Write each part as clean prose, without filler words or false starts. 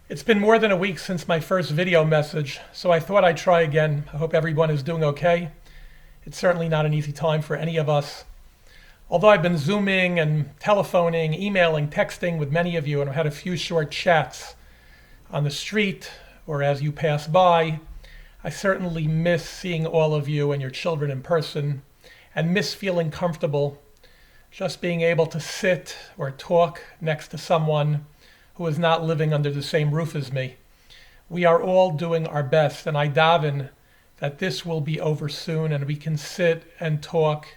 It's been more than a week since my first video message, so I thought I'd try again. I hope everyone is doing okay. It's certainly not an easy time for any of us. Although I've been Zooming and telephoning, emailing, texting with many of you, and I've had a few short chats on the street or as you pass by, I certainly miss seeing all of you and your children in person and miss feeling comfortable just being able to sit or talk next to someone who is not living under the same roof as me. We are all doing our best, and I daven that this will be over soon and we can sit and talk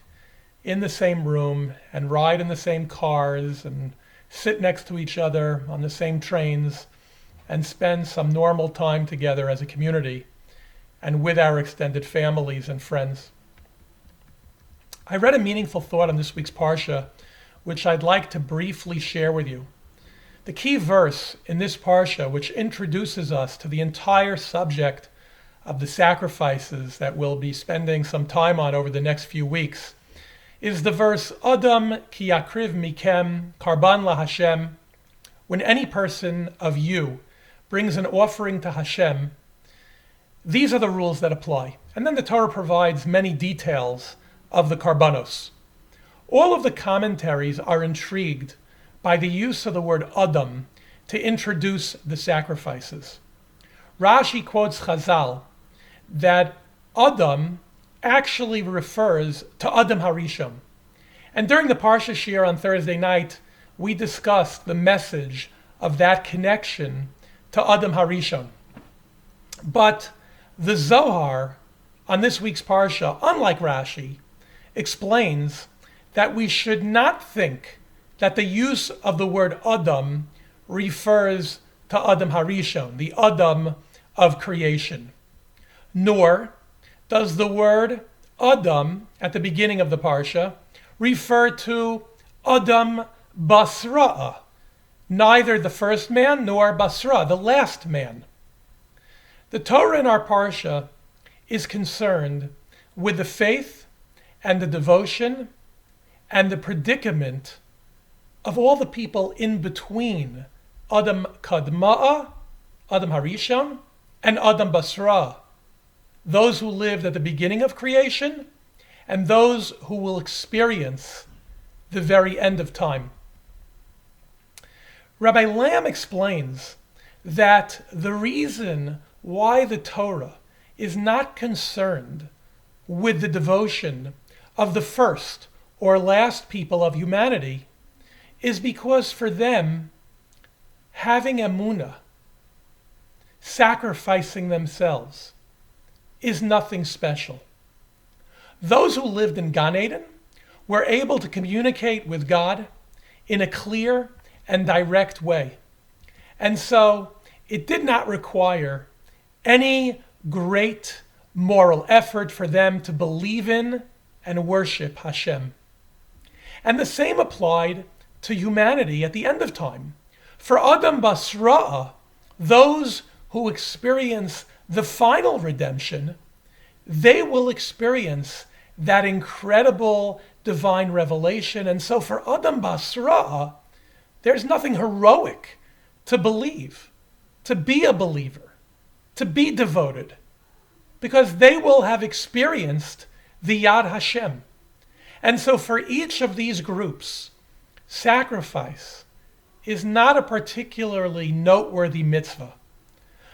in the same room and ride in the same cars and sit next to each other on the same trains and spend some normal time together as a community and with our extended families and friends. I read a meaningful thought on this week's Parsha, which I'd like to briefly share with you. The key verse in this Parsha, which introduces us to the entire subject of the sacrifices that we'll be spending some time on over the next few weeks, is the verse, Adam ki yakriv mikem karban la Hashem. When any person of you brings an offering to Hashem, these are the rules that apply. And then the Torah provides many details of the karbanos. All of the commentaries are intrigued by the use of the word Adam to introduce the sacrifices. Rashi quotes Chazal that Adam actually refers to Adam Harishon. And during the Parshas Shir on Thursday night, we discussed the message of that connection to Adam Harishon. But the Zohar on this week's Parsha, unlike Rashi, explains that we should not think that the use of the word Adam refers to Adam Harishon, the Adam of creation. Nor does the word Adam at the beginning of the Parsha refer to Adam Basra, neither the first man nor Basra, the last man. The Torah in our Parsha is concerned with the faith and the devotion and the predicament of all the people in between Adam Kadma'a, Adam Harishon, and Adam Basra, those who lived at the beginning of creation and those who will experience the very end of time. Rabbi Lamb explains that the reason why the Torah is not concerned with the devotion of the first or last people of humanity is because for them, having emunah, sacrificing themselves, is nothing special. Those who lived in Gan Eden were able to communicate with God in a clear and direct way. And so it did not require any great moral effort for them to believe in and worship Hashem. And the same applied to humanity at the end of time. For Adam Basra, those who experience the final redemption, they will experience that incredible divine revelation. And so for Adam Basra, there's nothing heroic to believe, to be a believer, to be devoted, because they will have experienced the Yad Hashem. And so for each of these groups, sacrifice is not a particularly noteworthy mitzvah.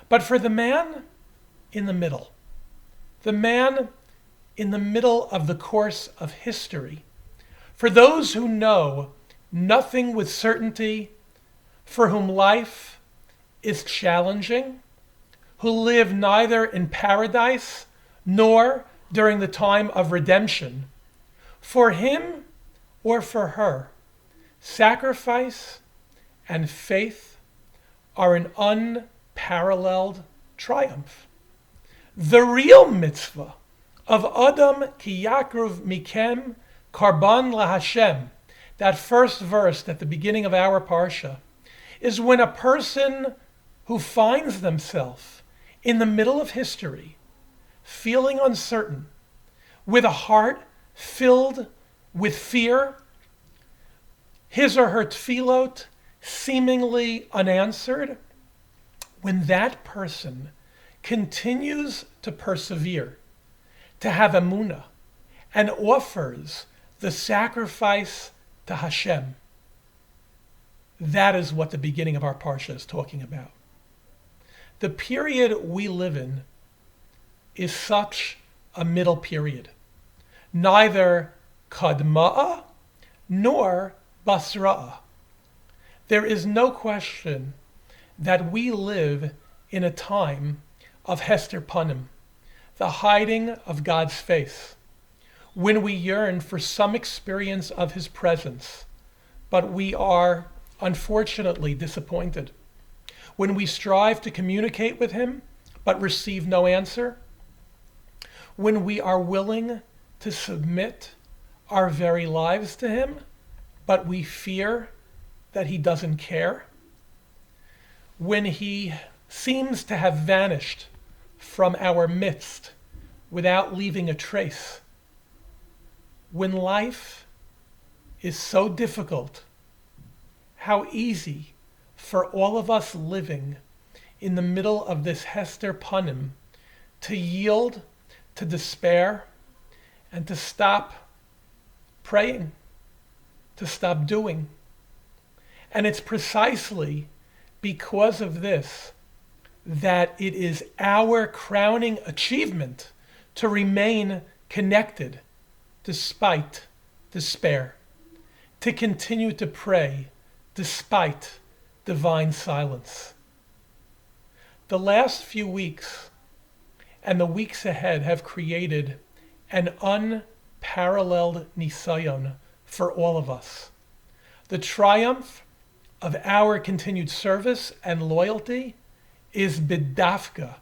But for the man in the middle of the course of history, for those who know nothing with certainty, for whom life is challenging, who live neither in paradise nor during the time of redemption, for him or for her, sacrifice and faith are an unparalleled triumph. The real mitzvah of Adam ki yakruv mikem karban la Hashem, that first verse at the beginning of our Parsha, is when a person who finds themselves in the middle of history, feeling uncertain, with a heart filled with fear, his or her tefillot seemingly unanswered, when that person continues to persevere, to have emunah, and offers the sacrifice to Hashem, that is what the beginning of our Parsha is talking about. The period we live in is such a middle period. Neither kadma'a nor basra'a. There is no question that we live in a time of Hester Panim, the hiding of God's face, when we yearn for some experience of His presence, but we are unfortunately disappointed. When we strive to communicate with Him, but receive no answer. When we are willing to submit our very lives to Him, but we fear that He doesn't care. When He seems to have vanished from our midst without leaving a trace. When life is so difficult, how easy for all of us living in the middle of this Hester Panim to yield to despair and to stop praying, to stop doing. And it's precisely because of this that it is our crowning achievement to remain connected despite despair, to continue to pray despite divine silence. The last few weeks and the weeks ahead have created an unparalleled nisayon for all of us. The triumph of our continued service and loyalty is bidafka,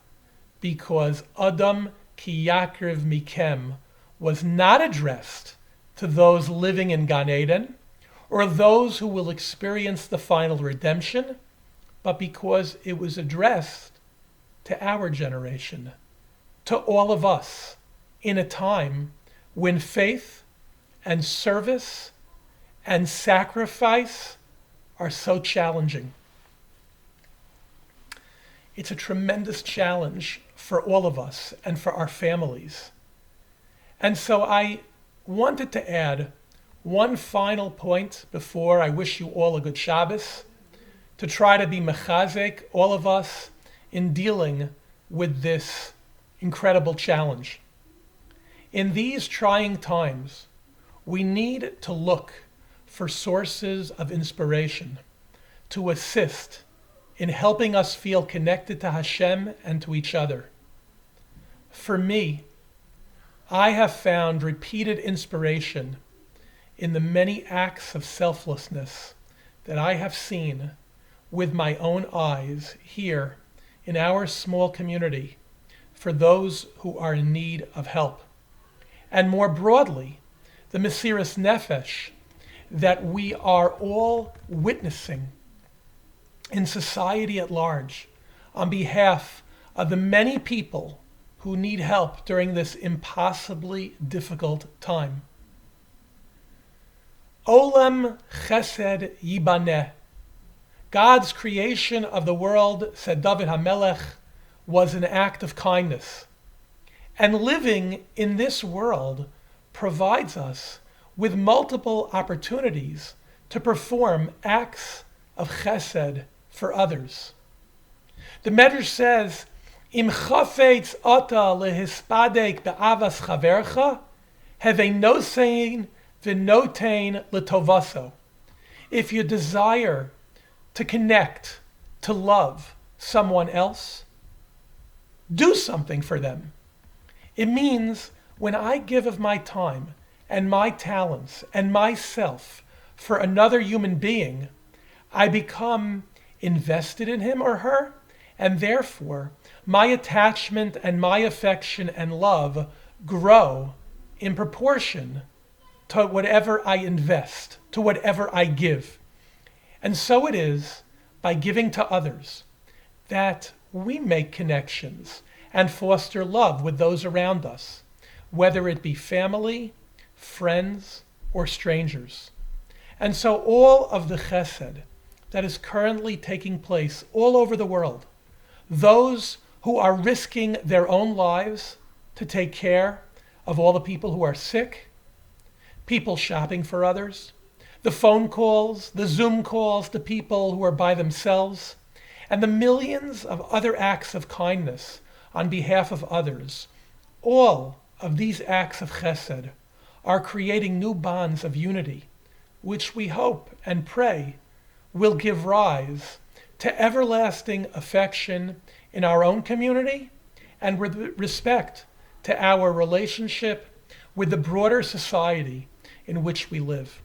because Adam ki yakriv mikem was not addressed to those living in Gan Eden or those who will experience the final redemption, but because it was addressed to our generation, to all of us, in a time when faith and service and sacrifice are so challenging. It's a tremendous challenge for all of us and for our families. And so I wanted to add one final point before I wish you all a good Shabbos, to try to be mechazek, all of us, in dealing with this incredible challenge. In these trying times, we need to look for sources of inspiration to assist in helping us feel connected to Hashem and to each other. For me, I have found repeated inspiration in the many acts of selflessness that I have seen with my own eyes here in our small community for those who are in need of help. And more broadly, the Mesiras Nefesh that we are all witnessing in society at large on behalf of the many people who need help during this impossibly difficult time. Olam Chesed Yibaneh. God's creation of the world, said David HaMelech, was an act of kindness. And living in this world provides us with multiple opportunities to perform acts of chesed for others. The Medrash says, Im chafetz ata lehispadek be'avas chavercha, heveinosein v'notein letovaso. If you desire to connect, to love someone else, do something for them. It means when I give of my time and my talents and myself for another human being, I become invested in him or her, and therefore my attachment and my affection and love grow in proportion to whatever I invest, to whatever I give. And so it is by giving to others that we make connections and foster love with those around us, whether it be family, friends, or strangers. And so all of the chesed that is currently taking place all over the world, those who are risking their own lives to take care of all the people who are sick, people shopping for others, the phone calls, the Zoom calls to people who are by themselves, and the millions of other acts of kindness on behalf of others. All of these acts of chesed are creating new bonds of unity, which we hope and pray will give rise to everlasting affection in our own community and with respect to our relationship with the broader society in which we live.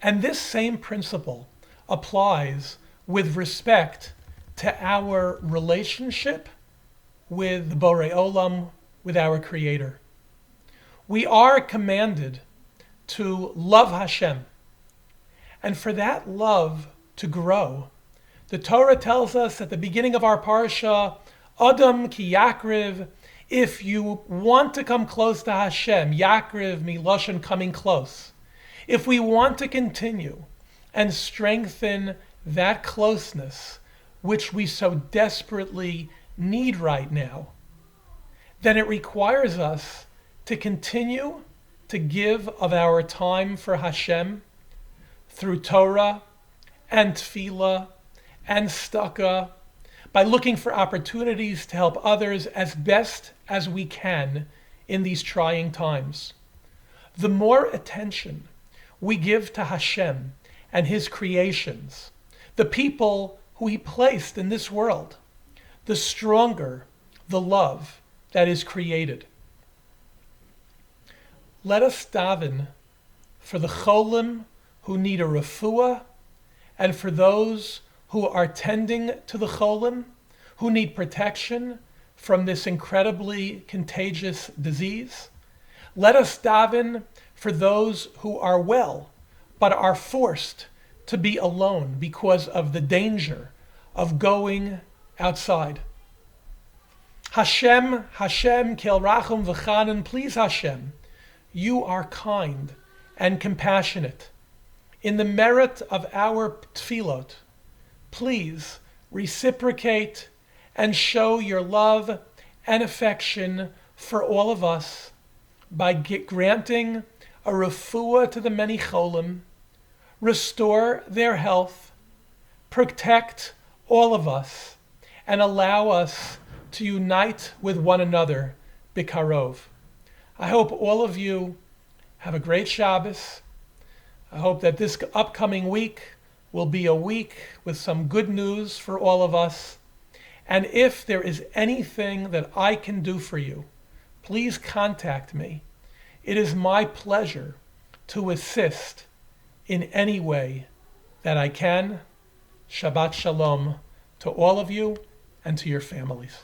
And this same principle applies with respect to our relationship with Borei Olam, with our Creator. We are commanded to love Hashem, and for that love to grow, the Torah tells us at the beginning of our Parsha, Adam ki yakriv, if you want to come close to Hashem, yakriv miloshen, coming close. If we want to continue and strengthen that closeness, which we so desperately need right now, then it requires us to continue to give of our time for Hashem through Torah and Tefillah and Stucca, by looking for opportunities to help others as best as we can in these trying times. The more attention we give to Hashem and His creations, the people who He placed in this world, the stronger the love that is created. Let us daven for the cholim who need a refuah, and for those who are tending to the cholim, who need protection from this incredibly contagious disease. Let us daven for those who are well, but are forced to be alone because of the danger of going outside. Hashem, Hashem, Kel Rachum V'chanan, please Hashem, you are kind and compassionate. In the merit of our tefillot, please reciprocate and show your love and affection for all of us by granting a refuah to the many cholim, restore their health, protect all of us, and allow us to unite with one another, bikarov. I hope all of you have a great Shabbos. I hope that this upcoming week will be a week with some good news for all of us. And if there is anything that I can do for you, please contact me. It is my pleasure to assist in any way that I can. Shabbat Shalom to all of you and to your families.